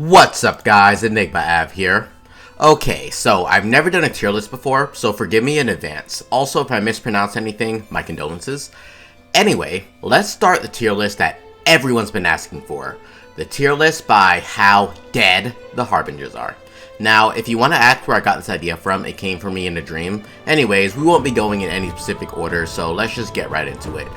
What's up guys, Enigma Av here. Okay, so I've never done a tier list before, so forgive me in advance. Also, if I mispronounce anything, my condolences. Anyway, let's start the tier list that everyone's been asking for. The tier list by how dead the Harbingers are. Now, if you want to ask where I got this idea from, it came from me in a dream. Anyways, we won't be going in any specific order, so let's just get right into it.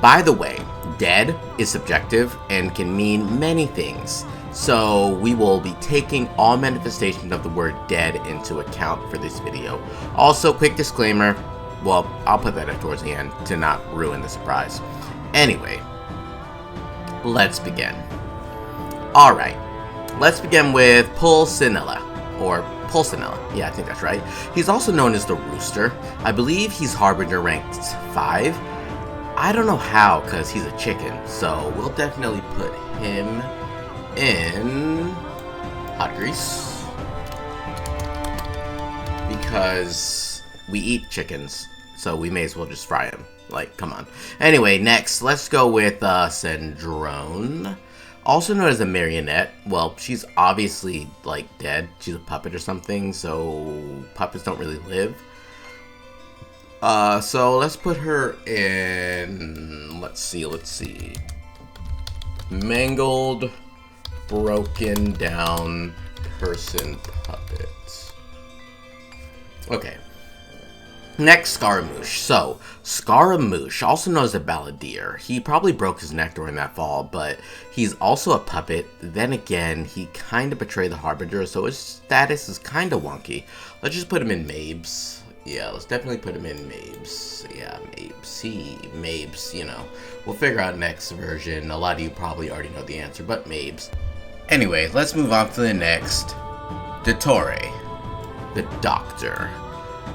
By the way, dead is subjective and can mean many things. So we will be taking all manifestations of the word dead into account for this video. Also, quick disclaimer, well, I'll put that up towards the end to not ruin the surprise. Anyway, let's begin. Alright, let's begin with Pulcinella, or Pulcinella, yeah, I think that's right. He's also known as the Rooster. I believe he's Harbinger ranked 5. I don't know how, because he's a chicken, so we'll definitely put him in hot grease because we eat chickens, so we may as well just fry them. Like, come on. Anyway, next, let's go with Cendrone, also known as a marionette. Well, she's obviously like dead. She's a puppet or something, so puppets don't really live. So let's put her in, let's see, mangled, broken down person puppet. Okay. Next, Scaramouche. So, Scaramouche, also known as a balladeer. He probably broke his neck during that fall, but he's also a puppet. Then again, he kind of betrayed the Harbinger, so his status is kind of wonky. Let's just put him in Mabes. Yeah, let's definitely put him in Mabes. Yeah, Mabes, you know. We'll figure out next version. A lot of you probably already know the answer, but Mabes. Anyway, let's move on to the next. Dottore, the Doctor.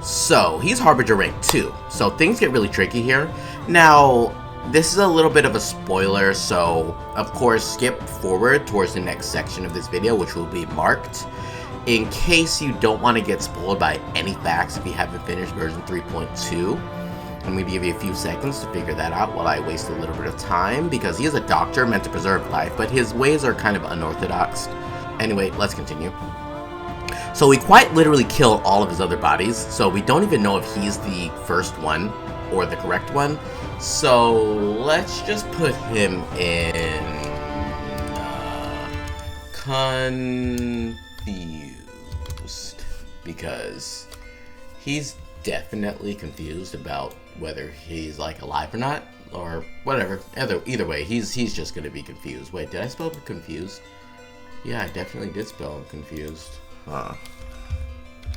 So, he's Harbinger rank 2, so things get really tricky here. Now, this is a little bit of a spoiler, so of course skip forward towards the next section of this video, which will be marked, in case you don't want to get spoiled by any facts if you haven't finished version 3.2. I'm going to give you a few seconds to figure that out while I waste a little bit of time, because he is a doctor meant to preserve life, but his ways are kind of unorthodox. Anyway, let's continue. So we quite literally kill all of his other bodies, so we don't even know if he's the first one or the correct one. So let's just put him in confused, because he's definitely confused about whether he's like alive or not, or whatever. Either way, he's just gonna be confused. Wait, did I spell confused? Yeah, I definitely did spell confused. Huh.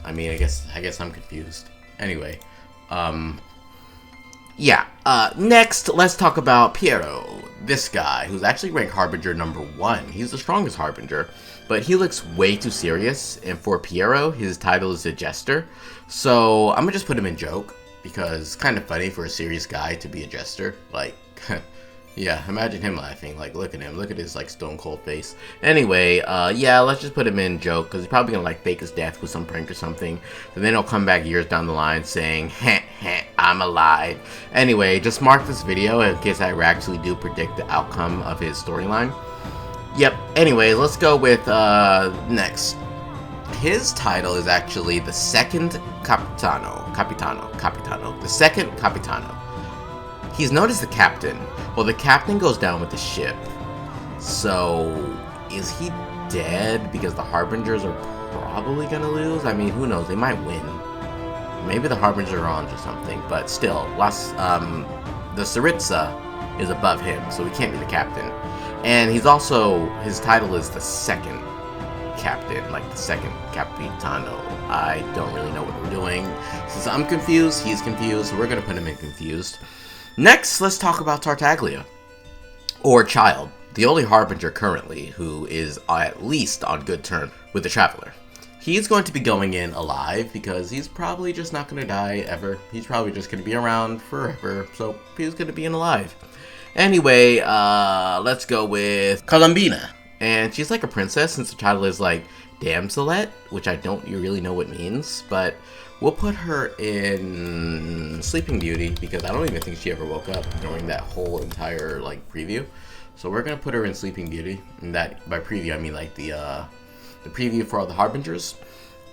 I mean, I guess I'm confused. Anyway, yeah. Next, let's talk about Piero. This guy, who's actually ranked Harbinger number 1. He's the strongest Harbinger, but he looks way too serious. And for Piero, his title is a jester. So I'm gonna just put him in joke, because it's kind of funny for a serious guy to be a jester. Like, yeah, imagine him laughing. Like, look at him. Look at his, like, stone cold face. Anyway, yeah, let's just put him in joke, because he's probably gonna, like, fake his death with some prank or something. And then he'll come back years down the line saying, heh, heh, I'm alive. Anyway, just mark this video in case I actually do predict the outcome of his storyline. Yep, anyway, let's go with, next. His title is actually the second Capitano. The second Capitano. He's known as the captain. Well, the captain goes down with the ship. So, is he dead because the Harbingers are probably gonna lose? I mean, who knows? They might win. Maybe the Harbingers are on or something, but still, the Tsaritsa is above him, so he can't be the captain. And he's also, his title is the second captain, like the second Capitano. I don't really know what we're doing. Since I'm confused, he's confused, so we're gonna put him in confused. Next, let's talk about Tartaglia, or Child, the only Harbinger currently who is at least on good terms with the Traveler. He's going to be going in alive because he's probably just not going to die ever. He's probably just going to be around forever, so he's going to be in alive. Anyway, let's go with Columbina, and she's like a princess since the title is like Damselette, which I don't really know what it means, but we'll put her in Sleeping Beauty because I don't even think she ever woke up during that whole entire like preview. So we're gonna put her in Sleeping Beauty, and that by preview I mean like the preview for all the Harbingers.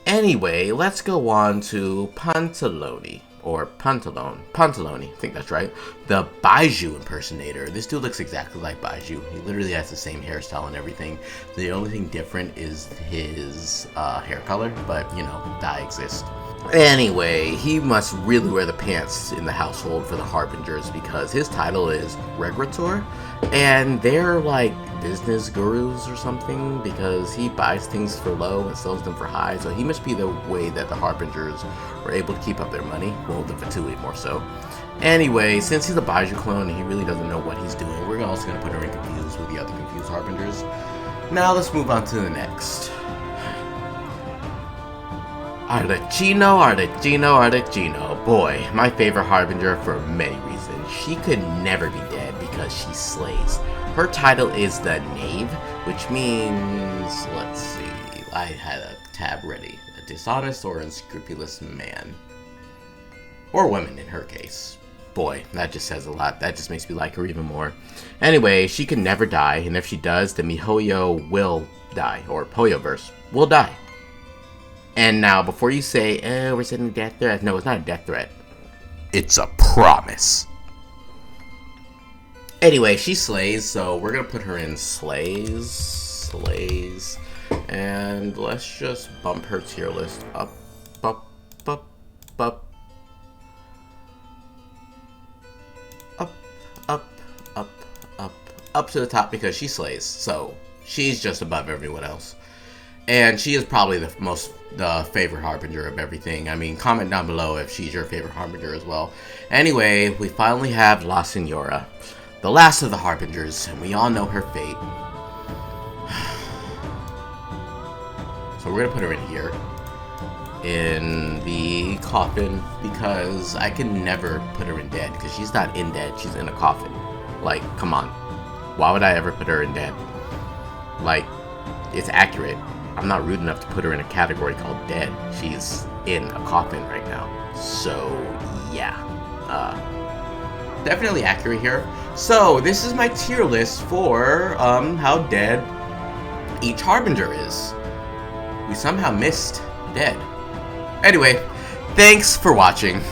Anyway, let's go on to Pantalone, or Pantalone, I think that's right. The Baiju impersonator. This dude looks exactly like Baiju. He literally has the same hairstyle and everything. The only thing different is his hair color, but you know, dye exists. Anyway, he must really wear the pants in the household for the Harbingers because his title is Regrator, and they're like business gurus or something because he buys things for low and sells them for high, so he must be the way that the Harbingers were able to keep up their money, well, the Fatui more so. Anyway, since he's a Baiju clone and he really doesn't know what he's doing, we're also going to put her in Confused with the other Confused Harbingers. Now let's move on to the next. Arlecchino. Boy, my favorite Harbinger for many reasons. She could never be dead because she slays. Her title is the Knave, which means, let's see, I had a tab ready. A dishonest or unscrupulous man. Or woman in her case. Boy, that just says a lot. That just makes me like her even more. Anyway, she can never die, and if she does, then MiHoYo will die, or Hoyoverse will die. And now, before you say, we're sending a death threat, no, it's not a death threat. It's a promise. Anyway, she slays, so we're gonna put her in slays, and let's just bump her tier list up, up to the top because she slays, so she's just above everyone else. And she is probably the favorite Harbinger of everything. I mean, comment down below if she's your favorite Harbinger as well. Anyway, we finally have La Senora, the last of the Harbingers, and we all know her fate. So we're gonna put her in here, in the coffin, because I can never put her in dead, because she's not in dead, she's in a coffin. Like, come on. Why would I ever put her in dead? Like, it's accurate. I'm not rude enough to put her in a category called dead. She's in a coffin right now. So, yeah. Definitely accurate here. So, this is my tier list for how dead each Harbinger is. We somehow missed dead. Anyway, thanks for watching.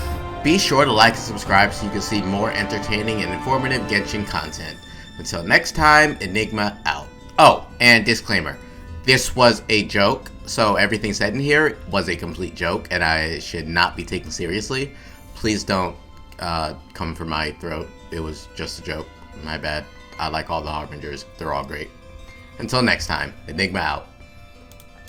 Be sure to like and subscribe so you can see more entertaining and informative Genshin content. Until next time, Enigma out. Oh, and disclaimer. This was a joke, so everything said in here was a complete joke, and I should not be taken seriously. Please don't come for my throat. It was just a joke. My bad. I like all the Harbingers. They're all great. Until next time, Enigma out.